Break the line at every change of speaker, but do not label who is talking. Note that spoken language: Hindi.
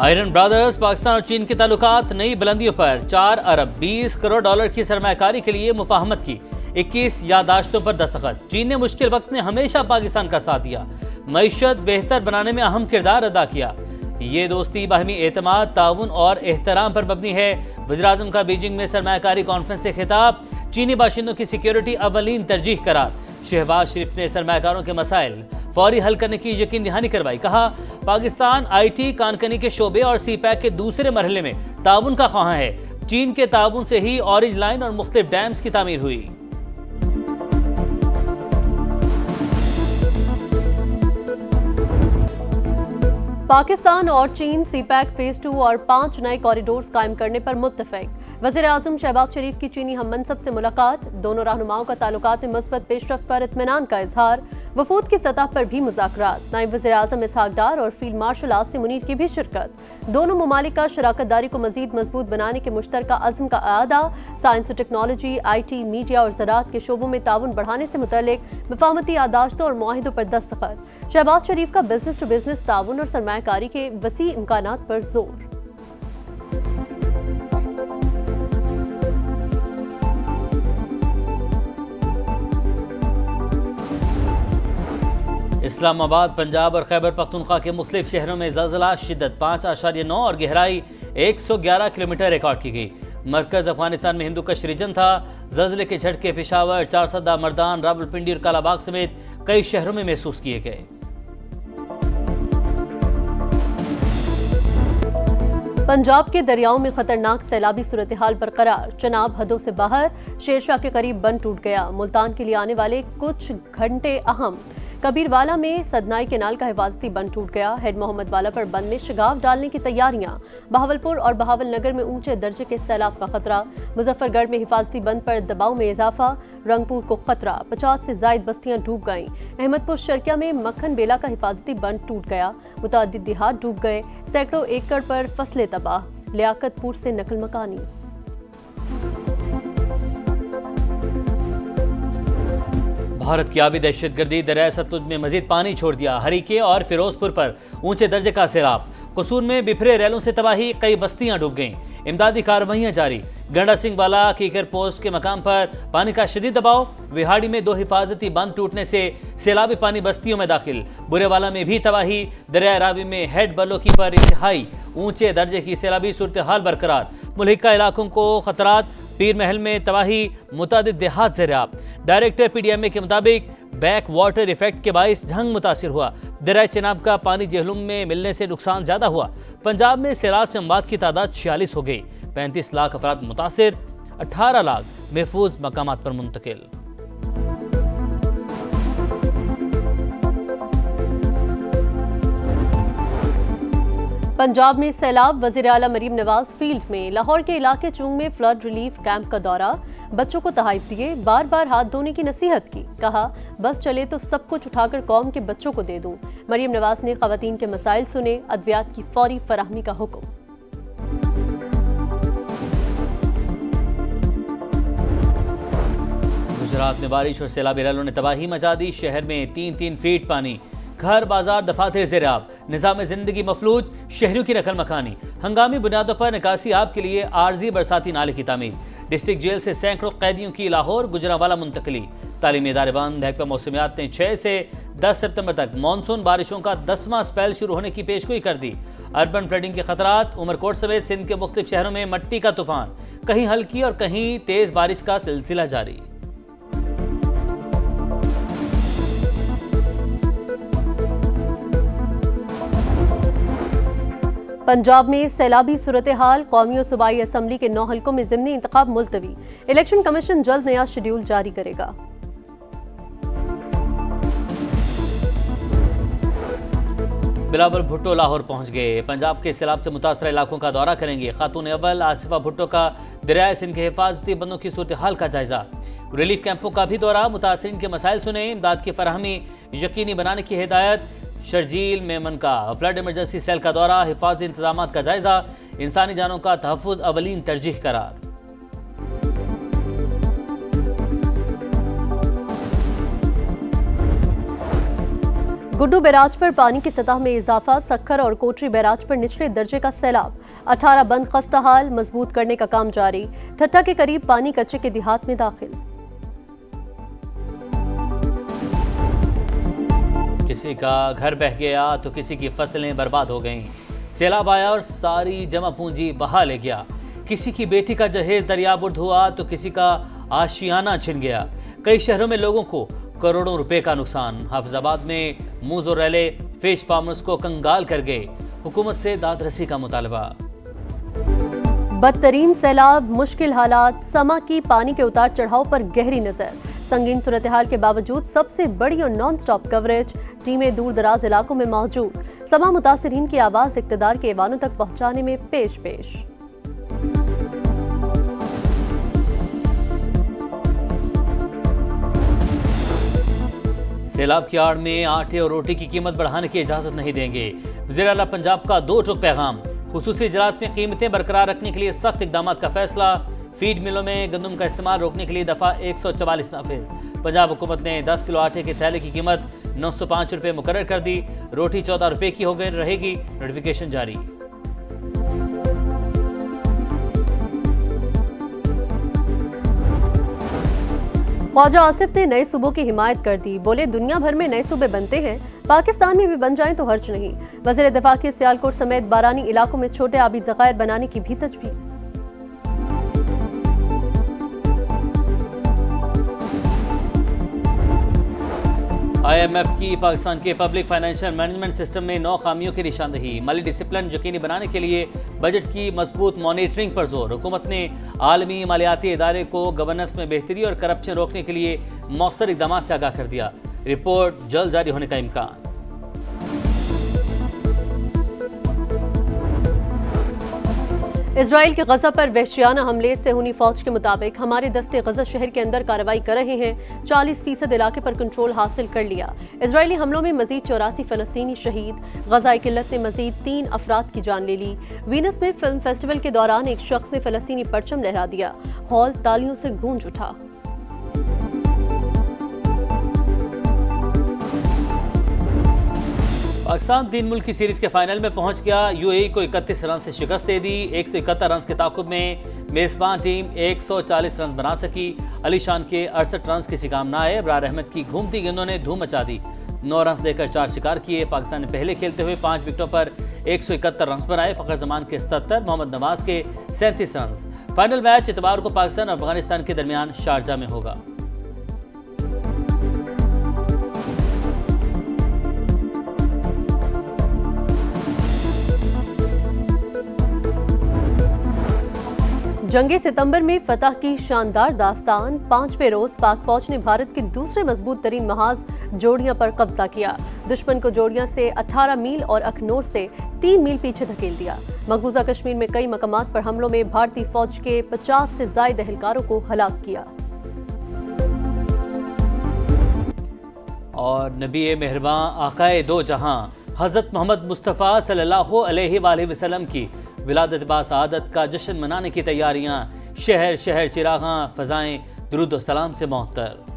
आयरन ब्रदर्स पाकिस्तान और चीन के ताल्लुकात नई बुलंदियों पर। 4 अरब 20 करोड़ डॉलर की सरमायाकारी के लिए मुफाहमत की। 21 यादाश्तों पर दस्तखत। चीन ने मुश्किल वक्त में हमेशा पाकिस्तान का साथ दिया। मईशत बेहतर बनाने में अहम किरदार अदा किया। ये दोस्ती बाहमी एतमाद, ताउन और एहतराम पर मबनी है। वज़ीर-ए-आज़म का बीजिंग में सरमायाकारी कॉन्फ्रेंस से खिताब। चीनी बाशिंदों की सिक्योरिटी अवलीन तरजीह करार। शहबाज शरीफ ने सरमायाकारों के मसाइल फौरी हल करने की यकीन दहानी करवाई। कहा, पाकिस्तान IT कानकनी के शोबे और CPEC के दूसरे मरहले में ताउन का ख्वाहां है। चीन के ताउन से ही ऑरेंज लाइन और मुख्तलिफ डैम्स की तामीर हुई।
पाकिस्तान और चीन CPEC फेज 2 और 5 नए कॉरिडोर्स कायम करने पर मुत्तफिक। वज़ीर-ए-आज़म शहबाज शरीफ की चीनी हममनसब से मुलाकात। दोनों रहनुमाओं का ताल्लुकात में मुस्बत पेशरफ्त पर इत्मीनान का इजहार। वफूद की सतह पर भी मुज़ाकरात। नायब वज़ीर-ए-आज़म इसहाक डार और फील्ड मार्शल आसिम मुनीर की भी शिरकत। दोनों ममालिक का शराकत दारी को मजीद मजबूत बनाने के मुश्तरका अज़्म का अदा। साइंस और टेक्नोलॉजी, IT, मीडिया और ज़राअत के शोबों में ताउन बढ़ाने से मुतल्लिक मुफाहमती यादाश्तों और मुआहिदों पर दस्तखत। शहबाज शरीफ का बिजनेस टू बिजनेस ताउन और सरमायाकारी के वसी इम्कानात पर जोर।
इस्लामाबाद, पंजाब और खैबर पख्तूनख्वा के मुख्तलिफ शहरों में ज़लज़ला शिद्दत 5.9 और गहराई 111 किलोमीटर रिकॉर्ड की गई। मरकज अफगानिस्तान में हिंदू कश रीजन था। ज़लज़ले के झटके पेशावर, चारसदा, मर्दान, रावलपिंडी और कालाबाग समेत कई शहरों में महसूस किए गए।
पंजाब के दरियाओं में खतरनाक सैलाबी सूरत हाल बरकरार। चनाब हदों से बाहर, शेरशाह के करीब बंद टूट गया। मुल्तान के लिए आने वाले कुछ घंटे अहम। कबीरवाला में सदनाई केनाल का हिफाजती बंद टूट गया। हेड मोहम्मद वाला पर बंद में शिगाव डालने की तैयारियां। बहावलपुर और बहावल नगर में ऊंचे दर्जे के सैलाब का खतरा। मुजफ्फरगढ़ में हिफाजती बंद पर दबाव में इजाफा। रंगपुर को खतरा, 50 से जायद बस्तियां डूब गईं। अहमदपुर शर्किया में मक्खन बेला का हिफाजती बंद टूट गया। मुतअद्दिद देहात डूब गए। सैकड़ों एकड़ पर फसलें तबाह। लियाकतपुर से नकल मकानी।
भारत की आबी दहशतगर्दी दरिया सतलुज में मजीद पानी छोड़ दिया। हरीके और फिरोजपुर पर ऊंचे दर्जे का सैलाब। कसूर में बिफरे रेलों से तबाही, कई बस्तियां डूब गईं। इमदादी कार्रवाइयां जारी। गंडा सिंह वाला कीकर पोस्ट के मकाम पर पानी का शदीद दबाव। विहाड़ी में 2 हिफाजती बंद टूटने से सैलाबी पानी बस्तियों में दाखिल। बुरेवाला में भी तबाही। दरिया रावी में हेड बलोकी पर इंतहाई ऊंचे दर्जे की सैलाबी सूरत हाल बरकरार। मुल्हिका इलाकों को खतरात। पीर महल में तबाही, मुतादिद देहात ज़ेराब। डायरेक्टर PDMA के मुताबिक बैक वाटर इफेक्ट के बाइस झंग मुतासिर हुआ। दरिया चनाब का पानी जेहलुम में मिलने से नुकसान ज्यादा हुआ। पंजाब में सैलाब से अमवात की तादाद 46 हो गई। 35 लाख अफराद मुतासिर, 18 लाख महफूज मकामात पर मुंतकिल।
पंजाब में सैलाब। वज़ीर आला मरीम नवाज फील्ड में। लाहौर के इलाके चुंग में फ्लड रिलीफ कैंप का दौरा। बच्चों को तहाइफ दिए। बार बार हाथ धोने की नसीहत की। कहा, बस चले तो सब कुछ उठाकर कौम के बच्चों को दे दूं। मरीम नवाज ने खवातीन के मसाइल सुने। अद्वियात की फौरी फराहमी का हुक्म।
गुजरात में बारिश और सैलाबी रैलों ने तबाही मचा दी। शहर में 3-3 फीट पानी। घर, बाजार, दफातर ज़ेराब। निज़ाम जिंदगी मफलूज। शहरियों की नकल मकानी। हंगामी बुनियादों पर निकासी आब के लिए आर्जी बरसाती नाले की तामीर। डिस्ट्रिक्ट जेल से सैकड़ों कैदियों की लाहौर गुजरांवाला मुंतकली। तालीमी इदारे बंद। महकमा मौसमियात ने 6 से 10 सितंबर तक मानसून बारिशों का 10वां स्पेल शुरू होने की पेशगोई कर दी। अर्बन फ्लडिंग के खतरात। उमरकोट समेत सिंध के मुख्तलिफ शहरों में मट्टी का तूफान। कहीं हल्की और कहीं तेज बारिश का सिलसिला जारी।
पंजाब में सैलाबी सूरत हाल। कौमी और सूबाई असम्बली के 9 हल्कों में ज़िमनी इंतखाब मुलतवी। इलेक्शन कमीशन जल्द नया शेड्यूल जारी करेगा।
बिलावल भुट्टो लाहौर पहुंच गए। पंजाब के सैलाब से मुतासर इलाकों का दौरा करेंगे। खातून अव्वल आसिफा भुट्टो का दरियाए सिंध के हिफाजती बंदों की सूरत हाल का जायजा। रिलीफ कैंपों का भी दौरा। मुतासरीन के मसाइल सुने। इमदाद की फराहमी यकीनी बनाने की हिदायत। शर्जील मेमन का फ्लड इमरजेंसी सेल का दौरा। हिफाजती इंतजाम का जायजा। इंसानी जानों का तहफ़्फ़ुज़ अवलीन तरजीह करार।
गुड्डू बैराज पर पानी की सतह में इजाफा, सक्खर और कोटरी बैराज पर निचले दर्जे का सैलाब। 18 बंद खस्ताहाल, मजबूत करने का काम जारी। ठट्टा के करीब पानी कच्चे के देहात में दाखिल।
किसी का घर बह गया तो किसी की फसलें बर्बाद हो गईं। सैलाब आया और सारी जमा पूंजी बहा ले गया। किसी की बेटी का जहेज दरियाबुर्द हुआ तो किसी का आशियाना छिन गया। कई शहरों में लोगों को करोड़ों रुपए का नुकसान। हाफिजाबाद में मूज और रैले फिश फार्मर्स को कंगाल कर गए। हुकूमत से दादरसी का मुतालबा।
बदतरीन सैलाब, मुश्किल हालात, समा की पानी के उतार चढ़ाव पर गहरी नजर। संगीन सूरत हाल के बावजूद सबसे बड़ी और नॉन स्टॉप कवरेज। टीमें दूर दराज इलाकों में मौजूद। समा मुतासिरीन की आवाज इक्तदार के ऐवानों तक पहुंचाने में पेश पेश।
सैलाब की आड़ में आटे और रोटी की कीमत बढ़ाने की इजाजत नहीं देंगे। वज़ीर आला पंजाब का दो टुक पैगाम। खुसूसी इजलास में कीमतें बरकरार रखने के लिए सख्त इकदाम का फैसला। फीड मिलों में गंदम का इस्तेमाल रोकने के लिए दफा 144 नाफिज। पंजाब हुकूमत ने 10 किलो आटे के थैले की कीमत 905 रुपये मुकर्रर कर दी। रोटी 14 रुपये की हो गई रहेगी। नोटिफिकेशन जारी।
ख्वाजा आसिफ ने नए सूबों की हिमायत कर दी। बोले, दुनिया भर में नए सूबे बनते हैं, पाकिस्तान में भी बन जाएं तो हर्ज नहीं। वज़ीर दिफा के सियालकोट समेत बारानी इलाकों में छोटे आबी ज़खायर बनाने की भी तजवीज़।
IMF की पाकिस्तान के पब्लिक फाइनेंशियल मैनेजमेंट सिस्टम में 9 खामियों की निशानदही। माली डिसिप्लिन यकीनी बनाने के लिए बजट की मजबूत मॉनिटरिंग पर जोर। हुकूमत ने आलमी मालियाती इदारे को गवर्नेंस में बेहतरी और करप्शन रोकने के लिए मौसर इकदाम से आगाह कर दिया। रिपोर्ट जल्द जारी होने का इम्कान।
इजराइल के गजा पर वहशियाना हमले। सेहूनी फौज के मुताबिक हमारे दस्ते गजा शहर के अंदर कार्रवाई कर रहे हैं। 40% इलाके पर कंट्रोल हासिल कर लिया। इजरायली हमलों में मजीद 84 फलस्तीनी शहीद। गजाई किल्लत ने मजीद 3 अफराद की जान ले ली। वीनस में फिल्म फेस्टिवल के दौरान एक शख्स ने फलस्तीनी परचम लहरा दिया। हॉल तालियों से गूंज उठा।
पाकिस्तान 3 मुल्क की सीरीज के फाइनल में पहुंच गया। यूएई को 31 रन से शिकस्त दे दी। 171 रन के ताकुब में मेजबान टीम 140 रन बना सकी। अली शान के 68 रन किसी काम ना आए। इब्रार अहमद की घूमती गेंदों ने धूम मचा दी। 9 रन देकर 4 शिकार किए। पाकिस्तान ने पहले खेलते हुए 5 विकेटों पर 171 रन बनाए। फ़खर जमान के 77, मोहम्मद नवाज के 37 रन। फाइनल मैच इतवार को पाकिस्तान और अफगानिस्तान के दरमियान शारजा में होगा।
जंगे सितंबर में फतह की शानदार दास्तान। 5वें रोज पाक फौज ने भारत के दूसरे मजबूत तरीन महाज जोड़ियां पर कब्जा किया। दुश्मन को जोड़ियां से 18 मील और अखनूर से 3 मील पीछे धकेल दिया। मकबूजा कश्मीर में कई मकामात पर हमलों में भारतीय फौज के 50 से ज्यादा एहलकारों को हलाक किया।
और नबी मेहरबां आकाए दो जहां हज़रत मोहम्मद मुस्तफ़ा सल्लल्लाहु अलैहि वसल्लम की विलादत बासआदत का जश्न मनाने की तैयारियां। शहर शहर चिरागां, फ़ज़ाएं दुरूद व सलाम से मुअत्तर।